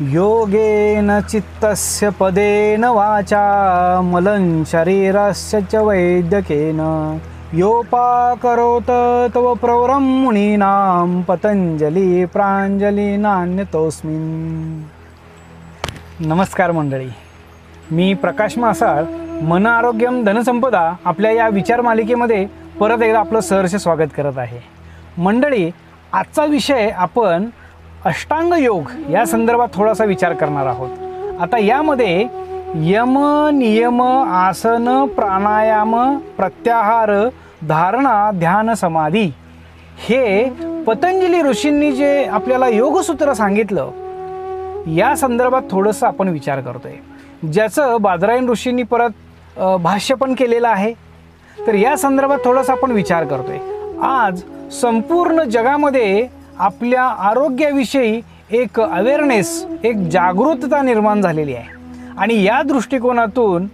योगेन चित्तस्य पदेन वाचा मलं शरीरस्य च वैद्यकेन योपाकरोत तव प्रवरं मुनीनां पतंजली प्रांजली नान्यतोस्मिन्। नमस्कार मंडळी, मी प्रकाश मासाळ, मन आरोग्यम धनसंपदा आपल्या या विचार मालिकेमध्ये परत एकदा आपलं सहर्ष स्वागत करत आहे। मंडळी, आजचा विषय आपण अष्टांग योग या संदर्भात थोडासा विचार करणार आहोत। आता यामध्ये यम, नियम, आसन, प्राणायाम, प्रत्याहार, धारणा, ध्यान, समाधी हे पतंजली ऋषींनी जे आपल्याला योगसूत्र सांगितलं या संदर्भात थोडंसं आपण विचार करतोय, ज्याचं बादरायण ऋषींनी परत भाष्य पण केलेलं आहे। तर या संदर्भात थोडासा आपण विचार करतोय। आज संपूर्ण जगामध्ये आपल्या आरोग्याविषयी एक अवेअरनेस, एक जागरूकता निर्माण झालेली आहे आणि या दृष्टिकोनातून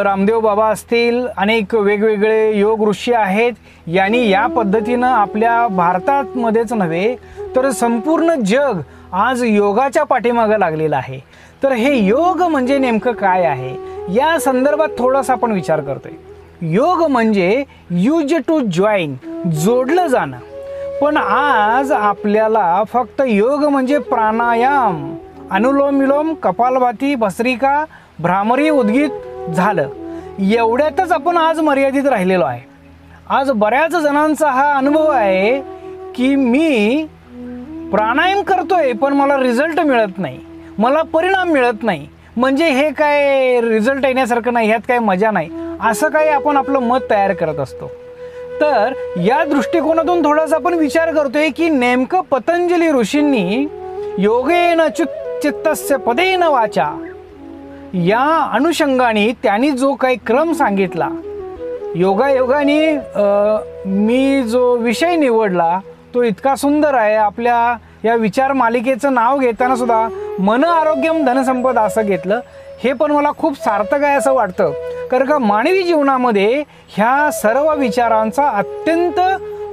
रामदेव बाबा असतील, अनेक वेगवेगळे योग ऋषी आहेत, यांनी या पद्धतीनं आपल्या भारतामध्येच नव्हे तर संपूर्ण जग आज योगाच्या पाठीमागे लागलेलं आहे। तर हे योग म्हणजे नेमकं काय आहे या संदर्भात थोडासा आपण विचार करतोय। योग म्हणजे यूज टू जॉईन, जोडलं जाणं। पण आज आपल्याला फक्त योग म्हणजे प्राणायाम, अनुलोम विलोम, कपालभाती, भस्त्रिका, भ्रामरी, उद्गीत झालं एवढ्यातच आपण आज मर्यादित राहिलेलो आहे। आज बऱ्याच जणांचा हा अनुभव आहे की मी प्राणायाम करतोय पण मला रिझल्ट मिळत नाही, मला परिणाम मिळत नाही, म्हणजे हे काय रिझल्ट येण्यासारखं नाही, ह्यात काय मजा नाही, असं काही आपण आपलं मत तयार करत असतो। तर या दृष्टिकोनातून थोडासा आपण विचार करतोय की नेमकं पतंजली ऋषींनी योगेन चित्तस्य पदेन वाचा या अनुषंगाने त्यांनी जो काही क्रम सांगितला, योगायोगाने मी जो विषय निवडला तो इतका सुंदर आहे। आपल्या या विचार मालिकेचं नाव घेताना सुद्धा मन आरोग्यम धनसंपदा असं घेतलं, हे पण मला खूप सार्थक आहे असं वाटतं। कारण का मानवी जीवनामध्ये ह्या सर्व विचारांचा अत्यंत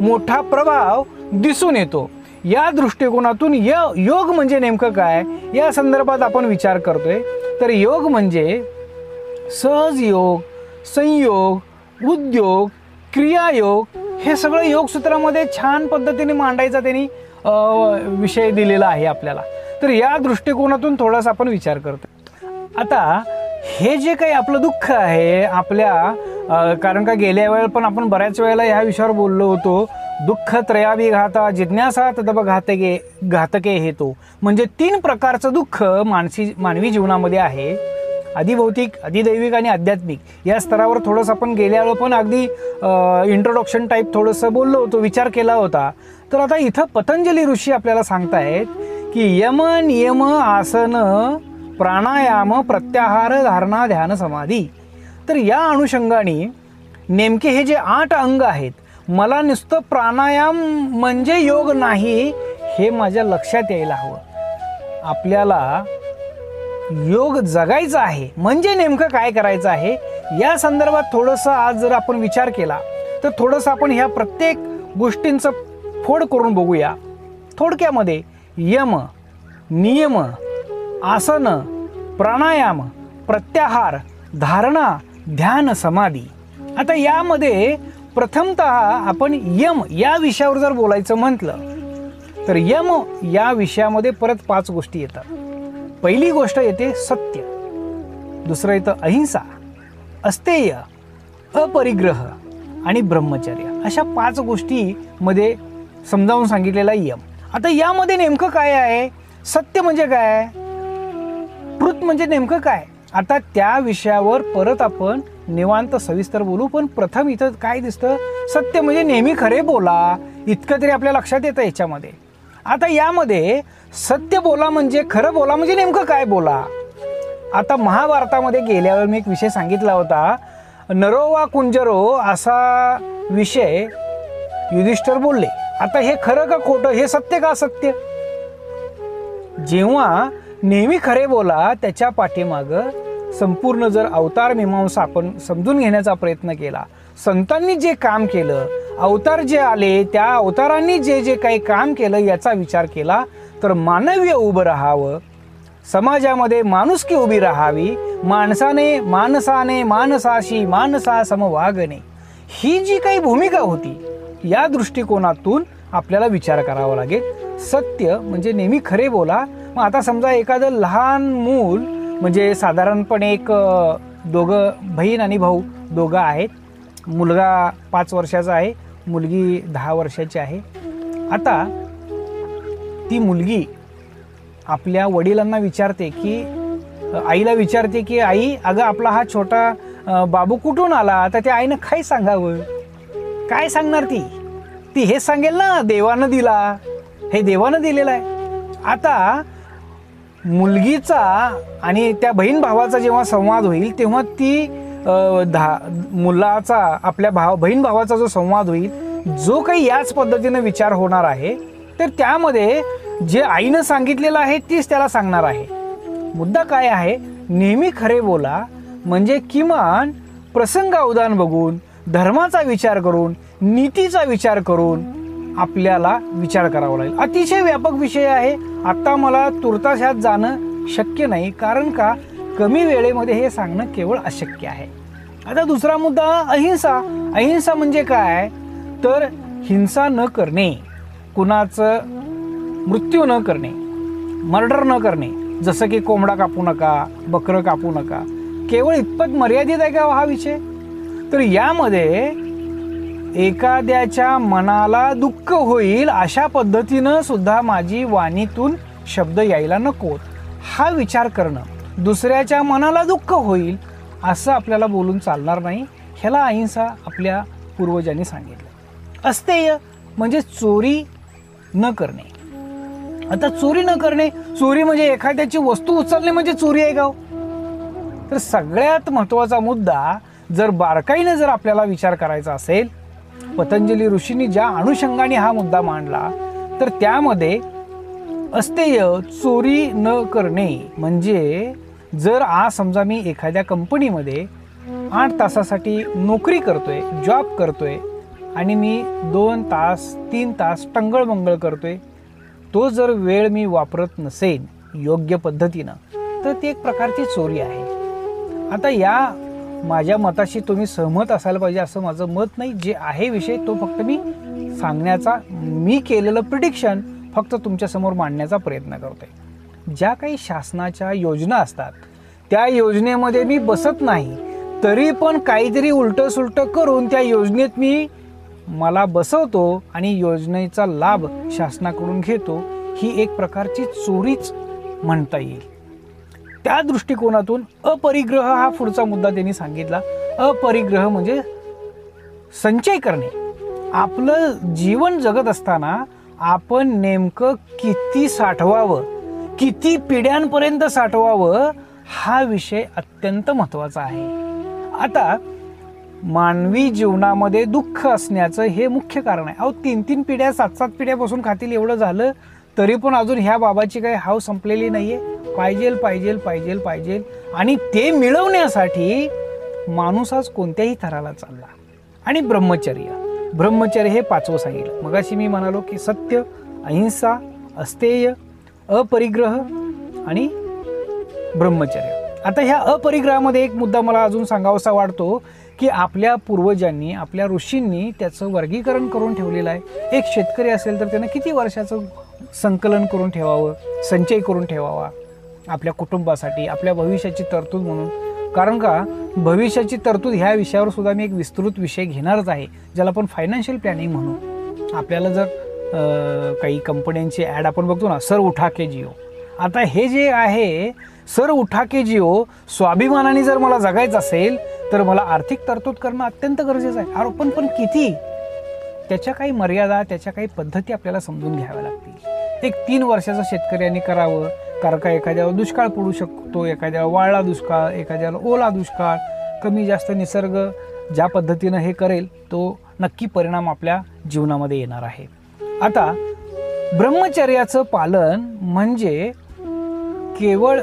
मोठा प्रभाव दिसून येतो। या दृष्टिकोनातून योग म्हणजे नेमकं काय या संदर्भात आपण विचार करतोय। तर योग म्हणजे सहज योग, संयोग, उद्योग, क्रियायोग हे सगळं योगसूत्रामध्ये छान पद्धतीने मांडायचा त्यांनी विषय दिलेला आहे आपल्याला। तर या दृष्टिकोनातून थोडासा आपण विचार करतोय। आता हे जे काही आपलं दुःख आहे आपल्या, कारण का गेल्या वेळेला पण आपण बऱ्याच वेळेला ह्या विषयावर बोललो होतो, दुःख त्रयाभिघाता जिज्ञासा तदप घातके हेतू, म्हणजे 3 प्रकारचं दुःख मानवी जीवनामध्ये आहे, अधिभौतिक, अधिदैविक आणि आध्यात्मिक। या स्तरावर थोडंसं आपण गेल्या वेळेला पण अगदी इंट्रोडक्शन टाईप थोडंसं बोललो होतो, विचार केला होता। तर आता इथं पतंजली ऋषी आपल्याला सांगतायत की यम, नियम, आसन, प्राणायाम, प्रत्याहार, धारणा, ध्यान, समाधी। तर या अनुषंगाने नेमके हे जे 8 अंग आहेत, मला नुसतं प्राणायाम म्हणजे योग नाही हे माझ्या लक्षात यायला हवं। आपल्याला योग जगायचा आहे म्हणजे नेमकं काय करायचं आहे या संदर्भात थोडंसं आज जर आपण विचार केला तर थोडंसं आपण ह्या प्रत्येक गोष्टींचं फोड करून बघूया। थोडक्यामध्ये यम, नियम, आसन, प्राणायाम, प्रत्याहार, धारणा, ध्यान, समाधी। आता यामध्ये प्रथमतः आपण यम या विषयावर जर बोलायचं म्हटलं तर यम या विषयामध्ये परत 5 गोष्टी येतात। पहिली गोष्ट येते सत्य, दुसरं येतं अहिंसा, अस्तेय, अपरिग्रह आणि ब्रह्मचर्य। अशा 5 गोष्टीमध्ये समजावून सांगितलेला यम। आता यामध्ये नेमकं काय आहे, सत्य म्हणजे काय, ट्रुथ म्हणजे नेमकं काय, आता त्या विषयावर परत आपण निवांत सविस्तर बोलू। पण प्रथम इथं काय दिसतं, सत्य म्हणजे नेहमी खरे बोला, इतकं तरी आपल्या लक्षात येतं याच्यामध्ये। आता यामध्ये सत्य बोला म्हणजे, खरं बोला म्हणजे नेमकं काय बोला। आता महाभारतामध्ये गेल्यावर मी एक विषय सांगितला होता, नरो वा कुंजरो असा विषय युधिष्ठिर बोलले। आता हे खरं का खोटं, हे सत्य का असत्य? जेव्हा नेहमी खरे बोला त्याच्या पाठीमागं संपूर्ण जर अवतार मीमांसा आपण समजून घेण्याचा प्रयत्न केला, संतांनी जे काम केलं, अवतार जे आले त्या अवतारांनी जे जे काही काम केलं याचा विचार केला तर मानवीय उभं राहावं समाजामध्ये माणुसकी उभी राहावी, माणसाने माणसाशी माणसा सम वागणे, ही जी काही भूमिका होती या दृष्टिकोनातून आपल्याला विचार करावा लागेल. सत्य म्हणजे नेहमी खरे बोला. मग आता समजा एखादं लहान मूल म्हणजे साधारणपणे एक दोघं बहीण आणि भाऊ दोघं आहेत. मुलगा 5 वर्षाचा आहे, मुलगी 10 वर्षाची आहे. आता ती मुलगी आपल्या वडिलांना विचारते की आईला विचारते की आई अगं आपला हा छोटा बाबू कुठून आला. तर त्या आईनं काय सांगावं, काय सांगणार ती हेच सांगेल ना देवानं दिला, हे देवानं दिलेलं आहे. आता मुलगीचा आणि त्या बहीण भावाचा जेव्हा संवाद होईल तेव्हा ती मुलाचा आपल्या बहीण भावाचा जो संवाद होईल, जो काही याच पद्धतीनं विचार होणार आहे, तर त्यामध्ये जे आईनं सांगितलेलं आहे तीच त्याला सांगणार आहे. मुद्दा काय आहे, नेहमी खरे बोला म्हणजे किमान प्रसंगावधान बघून, धर्माचा विचार करून, नीतीचा विचार करून आपल्याला विचार करावा लागेल. अतिशय व्यापक विषय आहे. आता मला तुर्तास ह्यात जाणं शक्य नाही, कारण का कमी वेळेमध्ये हे सांगणं केवळ अशक्य आहे. आता दुसरा मुद्दा अहिंसा. अहिंसा म्हणजे काय, तर हिंसा न करणे, कुणाचं मृत्यू न करणे, मर्डर न करणे. जसं की कोंबडा कापू नका, बकरं कापू नका. केवळ इतपत मर्यादित आहे का हा विषय. तर यामध्ये एखाद्याच्या मनाला दुःख होईल अशा पद्धतीनं सुद्धा माझी वाणीतून शब्द यायला नकोत, हा विचार करणं. दुसऱ्याच्या मनाला दुःख होईल असं आपल्याला बोलून चालणार नाही. ह्याला अहिंसा आपल्या पूर्वजांनी सांगितलं. अस्तेय म्हणजे चोरी न करणे. आता चोरी न करणे, चोरी म्हणजे एखाद्याची वस्तू उचलणे म्हणजे चोरी आहे का. तर सगळ्यात महत्त्वाचा मुद्दा जर बारकाईने जर आपल्याला विचार करायचा असेल, पतंजली ऋषींनी ज्या अनुषंगाने हा मुद्दा मांडला, तर त्यामध्ये अस्तेय चोरी न करणे म्हणजे जर आज समजा मी एखाद्या कंपनीमध्ये 8 तासासाठी नोकरी करतोय, जॉब करतोय आणि मी 2 तास 3 तास टंगळमंगळ करतोय, तो जर वेळ मी वापरत नसेन योग्य पद्धतीनं, तर ती एक प्रकारची चोरी आहे. आता या माझ्या मताशी तुम्ही सहमत असायला पाहिजे असं माझं मत नाही. जे आहे विषय तो फक्त मी सांगण्याचा, मी केलेलं प्रिडिक्शन फक्त तुमच्यासमोर मांडण्याचा प्रयत्न करतोय. ज्या काही शासनाच्या योजना असतात त्या योजनेमध्ये मी बसत नाही, तरी पण काहीतरी उलटं सुलटं करून त्या योजनेत मला बसवतो आणि योजनेचा लाभ शासनाकडून घेतो. ही एक प्रकारची चोरीच म्हणता येईल. त्या दृष्टिकोनातून अपरिग्रह हा पुढचा मुद्दा त्यांनी सांगितला. अपरिग्रह म्हणजे संचय करणे. आपलं जीवन जगत असताना आपण नेमकं किती साठवावं, किती पिढ्यांपर्यंत साठवावं, हा विषय अत्यंत महत्त्वाचा आहे. आता मानवी जीवनामध्ये दुःख असण्याचं हे मुख्य कारण आहे. 3-3 पिढ्या 7-7 पिढ्यापासून खातील एवढं झालं, तरी पण अजून ह्या बाबाची काही हाव संपलेली नाहीये. पाहिजेल पाहिजेल पाहिजेल पाहिजेल, आणि ते मिळवण्यासाठी माणूस आज कोणत्याही थराला चालला. आणि ब्रह्मचर्य हे 5वं सांगितलं. मगाशी मी म्हणालो की सत्य, अहिंसा, अस्तेय, अपरिग्रह आणि ब्रह्मचर्य. आता ह्या अपरिग्रहामध्ये एक मुद्दा मला अजून सांगावासा वाटतो की आपल्या पूर्वजांनी, आपल्या ऋषींनी त्याचं वर्गीकरण करून ठेवलेलं आहे. एक शेतकरी असेल तर त्यानं किती वर्षाचं संकलन करून ठेवावं, संचय करून ठेवावा आपल्या कुटुंबासाठी, आपल्या भविष्याची तरतूद म्हणून. कारण का भविष्याची तरतूद ह्या विषयावर सुद्धा मी एक विस्तृत विषय घेणारच आहे, ज्याला आपण फायनान्शियल प्लॅनिंग म्हणू. आपल्याला जर काही कंपन्यांची ॲड आपण बघतो ना, सर उठा के जिओ. आता हे जे आहे सर उठा के जिओ, स्वाभिमानाने जर मला जगायचं असेल तर मला आर्थिक तरतूद करणं अत्यंत गरजेचं आहे. आरोपण पण किती, त्याच्या काही मर्यादा, त्याच्या काही पद्धती आपल्याला समजून घ्याव्या लागतील. एक 3 वर्षाचं शेतकऱ्यांनी करावं, कारण का एखाद्यावर दुष्काळ पडू शकतो, एखाद्यावर वाळला दुष्काळ, एखाद्याला ओला दुष्काळ, कमी जास्त निसर्ग ज्या पद्धतीनं हे करेल तो नक्की परिणाम आपल्या जीवनामध्ये येणार आहे. आता ब्रह्मचर्याचं पालन म्हणजे केवळ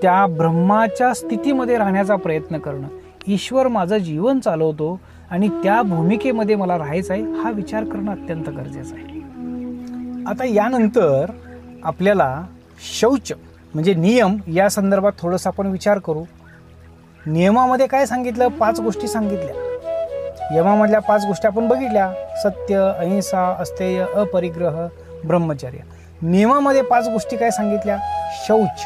त्या ब्रह्माच्या स्थितीमध्ये राहण्याचा प्रयत्न करणं. ईश्वर माझं जीवन चालवतो आणि त्या भूमिकेमध्ये मला राहायचं आहे, हा विचार करणं अत्यंत गरजेचं आहे. आता यानंतर आपल्याला शौच म्हणजे नियम या संदर्भात थोडंसं आपण विचार करू. नियमामध्ये काय सांगितलं? 5 गोष्टी सांगितल्या. यमामधल्या 5 गोष्टी आपण बघितल्या: सत्य, अहिंसा, अस्तेय, अपरिग्रह, ब्रह्मचर्य. नियमामध्ये 5 गोष्टी काय सांगितल्या? शौच,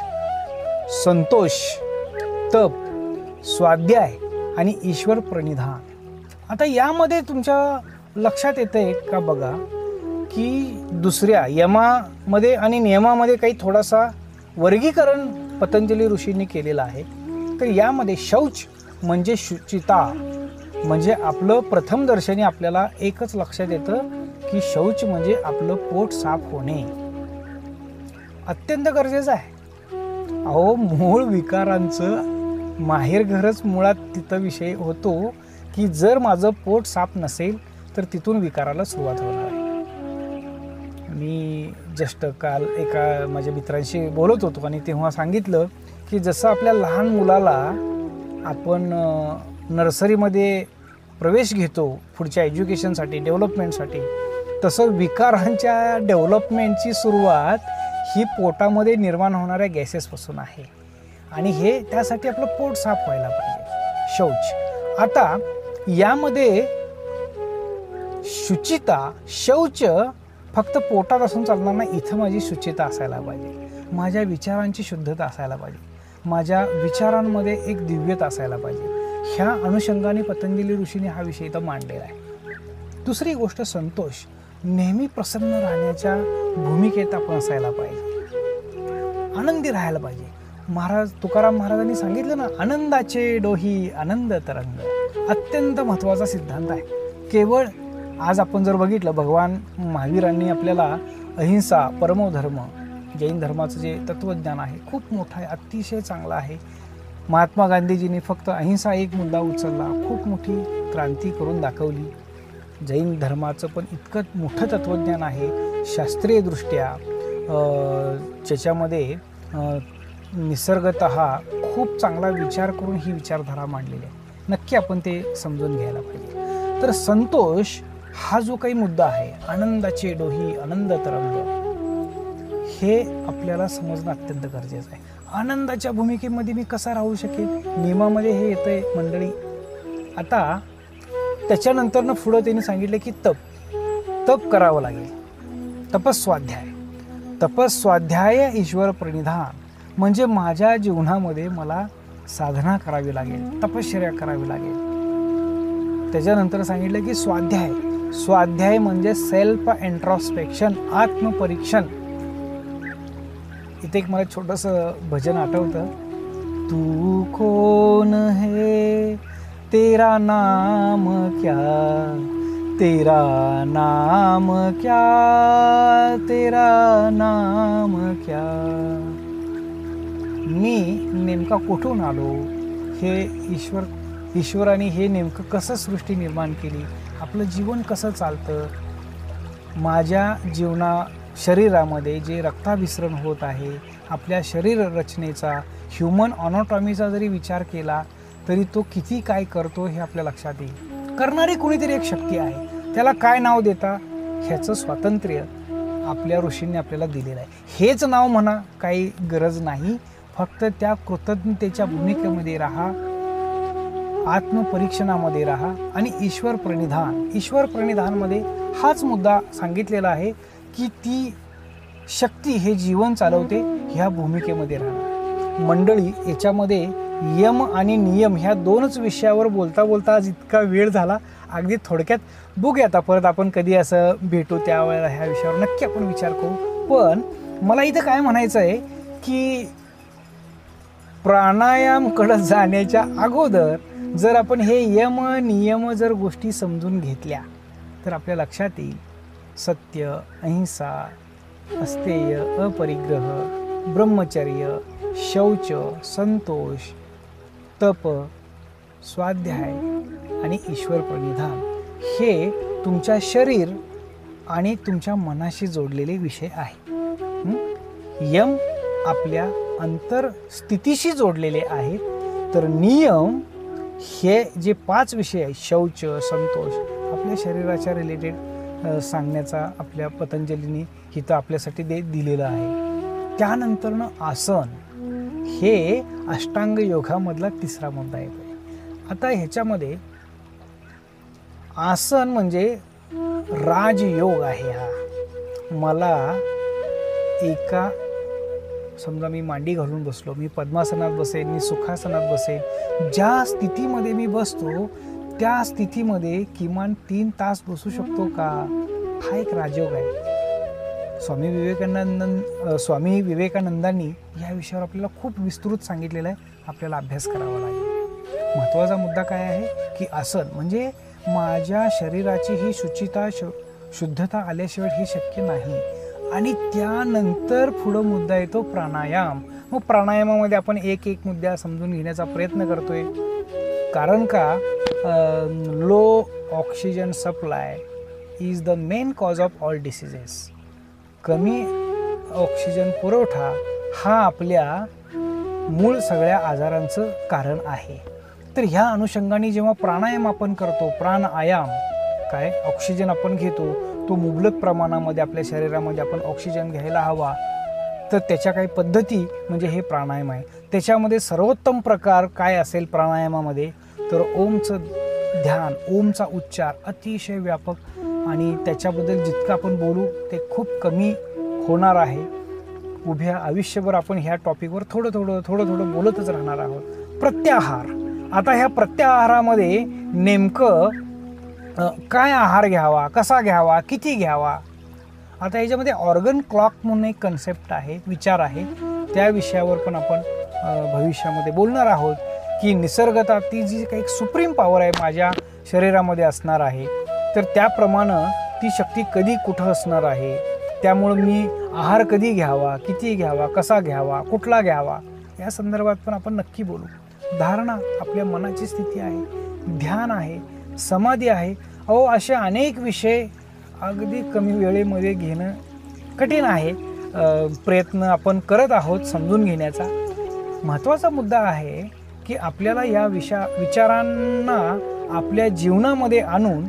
संतोष, तप, स्वाध्याय आणि ईश्वर प्रणिधान. आता यामध्ये तुमच्या लक्षात येतंय का बघा की दुसऱ्या यमामध्ये आणि नियमामध्ये काही थोडासा वर्गीकरण पतंजली ऋषींनी केलेलं आहे. तर यामध्ये शौच म्हणजे शुचिता, म्हणजे आपलं प्रथम दर्शनी आपल्याला एकच लक्षात येतं की शौच म्हणजे आपलं पोट साफ होणे. अत्यंत गरजेचं आहे. अहो, मूळ विकारांचं माहेरघरच मुळात तिथं विषय होतो की जर माझं पोट साफ नसेल तर तिथून विकाराला सुरुवात होणार आहे. मी जस्ट काल एका माझ्या मित्रांशी बोलत होतो आणि तेव्हा सांगितलं की जसं आपल्या लहान मुलाला आपण नर्सरीमध्ये प्रवेश घेतो पुढच्या एज्युकेशनसाठी, डेव्हलपमेंटसाठी, तसं विकारांच्या डेव्हलपमेंटची सुरुवात ही पोटामध्ये निर्माण होणाऱ्या गॅसेसपासून आहे. आणि हे त्यासाठी आपलं पोट साफ व्हायला पाहिजे. शौच. आता यामध्ये शुचिता, शौच फक्त पोटात असून चालणार नाही. इथं माझी शुचिता असायला पाहिजे, माझ्या विचारांची शुद्धता असायला पाहिजे, माझ्या विचारांमध्ये एक दिव्यता असायला पाहिजे. ह्या अनुषंगाने पतंजली ऋषीने हा विषय इथं मांडलेला आहे. दुसरी गोष्ट संतोष. नेहमी प्रसन्न राहण्याच्या भूमिकेत आपण असायला पाहिजे, आनंदी राहायला पाहिजे. तुकाराम महाराजांनी सांगितलं ना, आनंदाचे डोही आनंद तरंग. अत्यंत महत्त्वाचा सिद्धांत आहे. केवळ आज आपण जर बघितलं, भगवान महावीरांनी आपल्याला अहिंसा, परमोधर्म, जैन धर्माचं जे तत्त्वज्ञान आहे खूप मोठं आहे, अतिशय चांगलं आहे. महात्मा गांधीजींनी फक्त अहिंसा एक मुद्दा उचलला, खूप मोठी क्रांती करून दाखवली. जैन धर्माचं पण इतकं मोठं तत्त्वज्ञान आहे शास्त्रीयदृष्ट्या, ज्याच्यामध्ये निसर्गतः खूप चांगला विचार करून ही विचारधारा मांडलेली आहे. नक्की आपण ते समजून घ्यायला पाहिजे. तर संतोष हा जो काही मुद्दा आहे, आनंदाचे डोही आनंद तरंग, हे आपल्याला समजणं अत्यंत गरजेचं आहे. आनंदाच्या भूमिकेमध्ये मी कसा राहू शकेल? नियमामध्ये हे येतंय मंडळी. आता त्याच्यानंतरनं पुढं त्यांनी सांगितलं की तप करावं लागेल. तपस्वाध्याय ईश्वर प्रणिधान, म्हणजे माझ्या जीवनामध्ये मला साधना करावी लागेल, तपश्चर्या करावी लागेल. त्याच्यानंतर सांगितलं की स्वाध्याय म्हणजे सेल्फ इंट्रोस्पेक्शन, आत्मपरीक्षण. इथे एक मला छोटंसं भजन आठवतं. तू कौन है तेरा नाम क्या, तेरा नाम क्या, तेरा नाम क्या. मी नेमका कुठून आलो, हे ईश्वराने हे नेमकं कसं सृष्टी निर्माण केली, आपलं जीवन कसं चालतं, माझ्या शरीरामध्ये जे रक्ताभिसरण होत आहे, आपल्या शरीर रचनेचा, ह्युमन ऑनॉटॉमीचा जरी विचार केला तरी तो किती काय करतो हे आपल्या लक्षात येईल. करणारी कुणीतरी एक शक्ती आहे, त्याला काय नाव देता ह्याचं स्वातंत्र्य आपल्या ऋषींनी आपल्याला दिलेलं आहे. हेच नाव म्हणा, काही गरज नाही. फक्त त्या कृतज्ञतेच्या भूमिकेमध्ये राहा, आत्मपरीक्षणामध्ये राहा आणि ईश्वर प्रणिधानमध्ये हाच मुद्दा सांगितलेला आहे की ती शक्ती हे जीवन चालवते, ह्या भूमिकेमध्ये राहणार. मंडळी, याच्यामध्ये यम आणि नियम ह्या 2च विषयावर बोलता आज इतका वेळ झाला. अगदी थोडक्यात बघूया, आता परत आपण कधी असं भेटू त्यावेळेला ह्या विषयावर नक्की आपण विचार करू. पण मला इथं काय म्हणायचं आहे की प्राणायामकडे जाण्याच्या अगोदर जर आपण हे यम नियम जर गोष्टी समजून घेतल्या तर आपल्या लक्षात येईल सत्य, अहिंसा, अस्तेय, अपरिग्रह, ब्रह्मचर्य, शौच, संतोष, तप, स्वाध्याय आणि ईश्वर प्रणिधान हे तुमच्या शरीर आणि तुमच्या मनाशी जोडलेले विषय आहेत. यम आपल्या अंतरस्थितीशी जोडलेले आहेत, तर नियम हे जे 5 विषय आहेत, शौच, संतोष, आपल्या शरीराच्या रिलेटेड सांगण्याचा आपल्या पतंजलीने हिथं आपल्यासाठी दिलेलं आहे. त्यानंतरनं आसन, हे अष्टांग योगामधला तिसरा मुद्दा येतो. आता ह्याच्यामध्ये आसन म्हणजे राजयोग आहे. हा मला एका, समजा मी मांडी घालून बसलो, मी पद्मासनात बसेन, मी सुखासनात बसेन, ज्या स्थितीमध्ये मी बसतो त्या स्थितीमध्ये किमान 3 तास बसू शकतो का, हा एक राजयोग आहे. स्वामी विवेकानंदांनी या विषयावर आपल्याला खूप विस्तृत सांगितलेलं आहे. आपल्याला अभ्यास करावा लागेल. महत्त्वाचा मुद्दा काय आहे की आसन म्हणजे माझ्या शरीराची ही शुद्धता आल्याशिवाय हे शक्य नाही. आणि त्यानंतर पुढं मुद्दा येतो प्राणायाम. मग प्राणायामामध्ये आपण एक मुद्दा समजून घेण्याचा प्रयत्न करतोय. कारण का low oxygen supply is the main cause of all diseases. कमी ऑक्सिजन पुरवठा हा आपल्या मूळ सगळ्या आजारांचं कारण आहे. तर ह्या अनुषंगाने जेव्हा प्राणायाम आपण करतो, प्राणायाम काय, ऑक्सिजन आपण घेतो, तो मुबलक प्रमाणामध्ये आपल्या शरीरामध्ये आपण ऑक्सिजन घ्यायला हवा. तर त्याच्या काही पद्धती म्हणजे हे प्राणायाम आहे. त्याच्यामध्ये सर्वोत्तम प्रकार काय असेल प्राणायामामध्ये, तर ओमचं ध्यान, ओमचा उच्चार अतिशय व्यापक, आणि त्याच्याबद्दल जितकं आपण बोलू ते खूप कमी होणार आहे. उभ्या आयुष्यभर आपण ह्या टॉपिकवर थोडं थोडं बोलतच राहणार आहोत. प्रत्याहार. आता ह्या प्रत्याहारामध्ये नेमकं काय आहार घ्यावा, कसा घ्यावा, किती घ्यावा. आता ह्याच्यामध्ये ऑर्गन क्लॉक म्हणून एक कन्सेप्ट आहे, विचार आहे. त्या विषयावर पण आपण भविष्यामध्ये बोलणार आहोत की निसर्गता ती जी काही सुप्रीम पॉवर आहे माझ्या शरीरामध्ये असणार आहे, तर त्याप्रमाणे ती शक्ती कधी कुठं असणार आहे. त्यामुळं मी आहार कधी घ्यावा, किती घ्यावा, कसा घ्यावा, कुठला घ्यावा, या संदर्भात पण आपण नक्की बोलू. धारणा आपल्या मनाची स्थिती आहे, ध्यान आहे, समाधी आहे. असे अनेक विषय अगदी कमी वेळेमध्ये घेणं कठीण आहे. प्रयत्न आपण करत आहोत समजून घेण्याचा. महत्त्वाचा मुद्दा आहे की आपल्याला या विचारांना आपल्या जीवनामध्ये आणून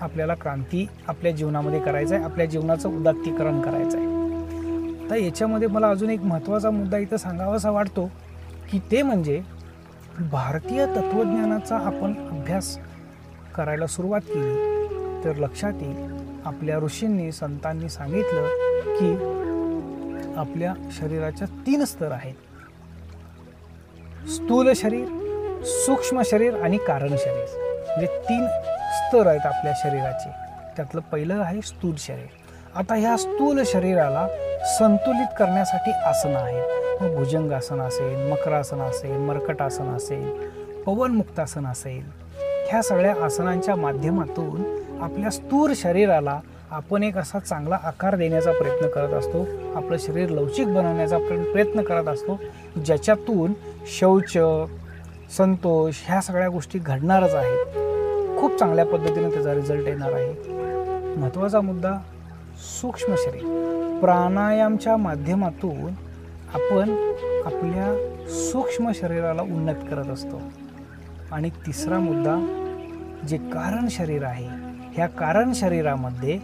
आपल्याला क्रांती आपल्या जीवनामध्ये करायचं आहे, आपल्या जीवनाचं उदात्तीकरण करायचं आहे. तर याच्यामध्ये मला अजून एक महत्त्वाचा मुद्दा इथं सांगावासा वाटतो की ते म्हणजे भारतीय तत्त्वज्ञानाचा आपण अभ्यास करायला सुरुवात केली तर लक्षात येईल आपल्या ऋषींनी, संतांनी सांगितलं की आपल्या शरीराच्या 3 स्तर आहेत. स्थूल शरीर, सूक्ष्म शरीर आणि कारण शरीर. म्हणजे 3 स्तर आहेत आपल्या शरीराचे. त्यातलं पहिलं आहे स्थूल शरीर. आता ह्या स्थूल शरीराला संतुलित करण्यासाठी आसनं आहेत. मग भुजंगासन असेल, मकरासन असेल, मर्कटासन असेल, पवनमुक्तासन असेल. ह्या सगळ्या आसनांच्या माध्यमातून आपल्या स्थूल शरीराला आपण एक असा चांगला आकार देण्याचा प्रयत्न करत असतो. आपलं शरीर लवचिक बनवण्याचा प्रयत्न करत असतो, ज्याच्यातून शौच, संतोष ह्या सगळ्या गोष्टी घडणारच आहेत. खूप चांगल्या पद्धतीने त्याचा रिझल्ट येणार आहे. महत्त्वाचा मुद्दा सूक्ष्म शरीर. प्राणायामच्या माध्यमातून आपण आपल्या सूक्ष्म शरीराला उन्नत करत असतो. आणि तिसरा मुद्दा जे कारण शरीर आहे, ह्या कारण शरीरामध्ये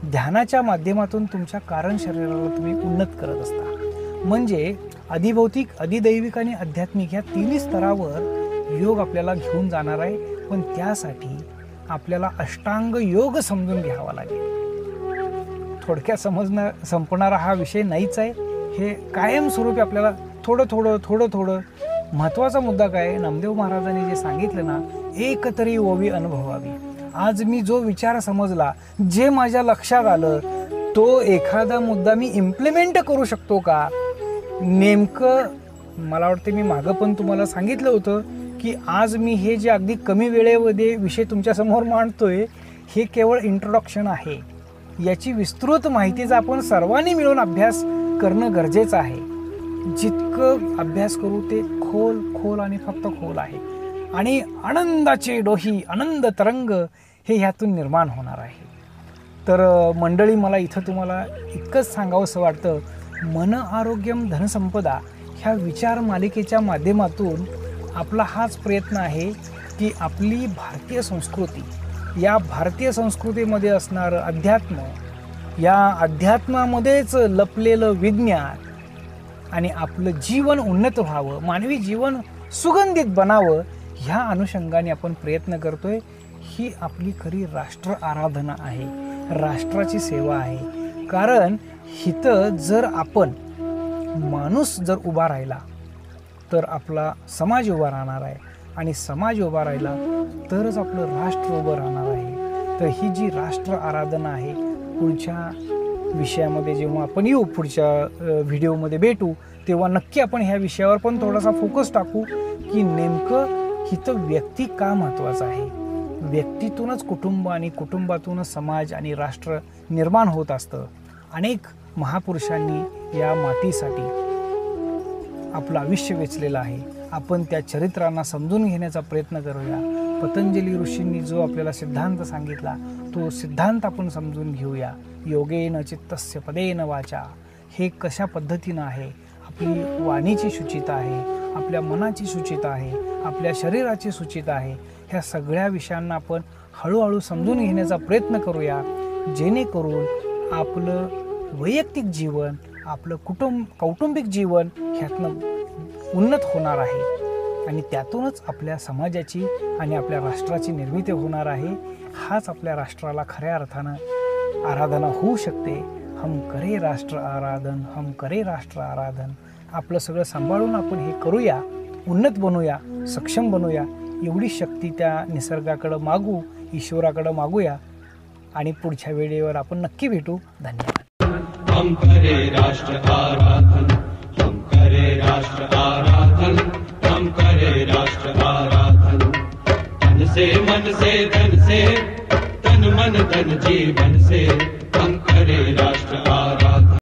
ध्यानाच्या माध्यमातून तुमच्या कारण शरीराला तुम्ही उन्नत करत असता. म्हणजे अधिभौतिक, अधिदैविक आणि आध्यात्मिक या 3 स्तरावर योग आपल्याला घेऊन जाणार आहे. पण त्यासाठी आपल्याला अष्टांग योग समजून घ्यावा लागेल. थोडक्यात संपणारा हा विषय नाहीच आहे. हे कायमस्वरूपी आपल्याला थोडं. महत्त्वाचा मुद्दा काय, नामदेव महाराजांनी जे सांगितलं ना, एक तरी ओवी अनुभवावी. आज मी जो विचार समजला, जे माझ्या लक्षात आलं, तो एखादा मुद्दा मी इम्प्लिमेंट करू शकतो का. नेमकं मला वाटतं मी मागं पण तुम्हाला सांगितलं होतं की आज मी हे जे अगदी कमी वेळेमध्ये विषय तुमच्यासमोर मांडतोय, हे केवळ इंट्रोडक्शन आहे. याची विस्तृत माहितीचा आपण सर्वांनी मिळून अभ्यास करणं गरजेचं आहे. जितकं अभ्यास करू ते खोल आणि फक्त खोल आहे. आणि आनंदाचे डोही, आनंद तरंग हे ह्यातून निर्माण होणार आहे. तर मंडळी, मला इथं तुम्हाला इतकंच सांगावंसं वाटतं, मन आरोग्यम धनसंपदा ह्या विचार मालिकेच्या माध्यमातून आपला हाच प्रयत्न आहे की आपली भारतीय संस्कृती, या भारतीय संस्कृतीमध्ये असणारं अध्यात्म, या अध्यात्मामध्येच लपलेलं विज्ञान आणि आपलं जीवन उन्नत व्हावं, मानवी जीवन सुगंधित बनावं, ह्या अनुषंगाने आपण प्रयत्न करतोय. ही आपली खरी राष्ट्र आराधना आहे, राष्ट्राची सेवा आहे. कारण हिथं जर आपण माणूस जर उभा राहिला तर आपला समाज उभा राहणार आहे, आणि समाज उभा राहिला तरच आपलं राष्ट्र उभं राहणार आहे. तर ही जी राष्ट्र आराधना आहे, पुढच्या विषयामध्ये जेव्हा आपण येऊ, पुढच्या व्हिडिओमध्ये भेटू, तेव्हा नक्की आपण ह्या विषयावर पण थोडासा फोकस टाकू की नेमकं हिथं व्यक्ती का महत्त्वाचं आहे. व्यक्तीतूनच कुटुंब आणि कुटुंबातूनच समाज आणि राष्ट्र निर्माण होत असतं. अनेक महापुरुषांनी या मातीसाठी आपलं आयुष्य वेचलेलं आहे. आपण त्या चरित्रांना समजून घेण्याचा प्रयत्न करूया. पतंजली ऋषींनी जो आपल्याला सिद्धांत सांगितला तो सिद्धांत आपण समजून घेऊया. योगेन चित्तस्य पदेन वाचा, हे कशा पद्धतीनं आहे. आपली वाणीची शुचिता आहे, आपल्या मनाची शुचिता आहे, आपल्या शरीराची शुचिता आहे. ह्या सगळ्या विषयांना आपण हळूहळू समजून घेण्याचा प्रयत्न करूया, जेणेकरून आपलं वैयक्तिक जीवन, आपलं कौटुंबिक जीवन ह्यातनं उन्नत होणार आहे, आणि त्यातूनच आपल्या समाजाची आणि आपल्या राष्ट्राची निर्मिती होणार आहे. हाच आपल्या राष्ट्राला खऱ्या अर्थानं आराधना होऊ शकते. हम करे राष्ट्र आराधन, हम करे राष्ट्र आराधन. आपलं सगळं सांभाळून आपण हे करूया, उन्नत बनूया, सक्षम बनूया. एवढी शक्ती त्या निसर्गाकडं मागू, ईश्वराकडं मागूया, आणि पुढच्या वेळेवर आपण नक्की भेटू. धन्यवाद. हम करे राष्ट्र आराधन, हम करे राष्ट्र आराधन, हम करे राष्ट्र आराधन. तन से मन से धन से, तन मन धन जीवन से, हम करे राष्ट्र आराधन.